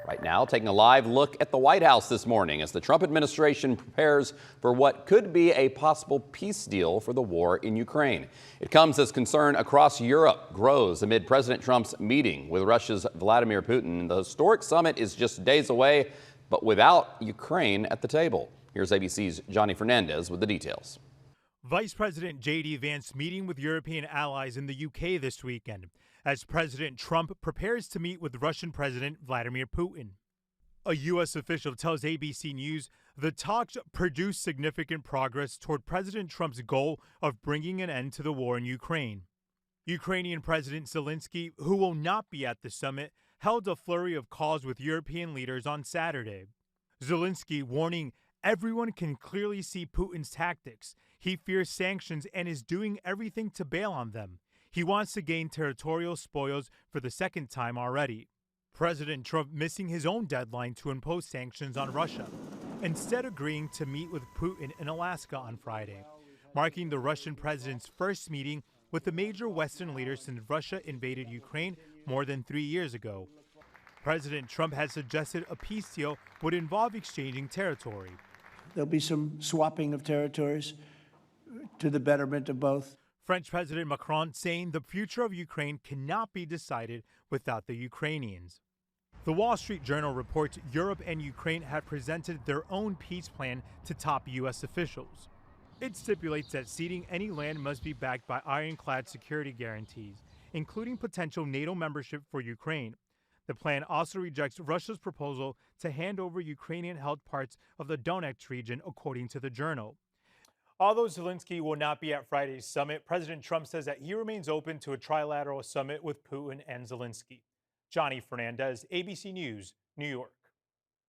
Right now, taking a live look at the White House this morning as the Trump administration prepares for what could be a possible peace deal for the war in Ukraine. It comes as concern across Europe grows amid President Trump's meeting with Russia's Vladimir Putin. The historic summit is just days away, but without Ukraine at the table. Here's ABC's Johnny Fernandez with the details. Vice President J.D. Vance meeting with European allies in the UK this weekend as President Trump prepares to meet with Russian President Vladimir Putin. A U.S. official tells ABC News the talks produced significant progress toward President Trump's goal of bringing an end to the war in Ukraine. Ukrainian President Zelensky, who will not be at the summit, held a flurry of calls with European leaders on Saturday. Zelensky warning everyone can clearly see Putin's tactics. He fears sanctions and is doing everything to bail on them. He wants to gain territorial spoils for the second time already. President Trump missing his own deadline to impose sanctions on Russia, instead agreeing to meet with Putin in Alaska on Friday, marking the Russian president's first meeting with a major Western leader since Russia invaded Ukraine more than 3 years ago. President Trump has suggested a peace deal would involve exchanging territory. There'll be some swapping of territories to the betterment of both. French President Macron saying the future of Ukraine cannot be decided without the Ukrainians. The Wall Street Journal reports Europe and Ukraine have presented their own peace plan to top U.S. officials. It stipulates that ceding any land must be backed by ironclad security guarantees, including potential NATO membership for Ukraine. The plan also rejects Russia's proposal to hand over Ukrainian-held parts of the Donetsk region, according to the Journal. Although Zelensky will not be at Friday's summit, President Trump says that he remains open to a trilateral summit with Putin and Zelensky. Johnny Fernandez, ABC News, New York.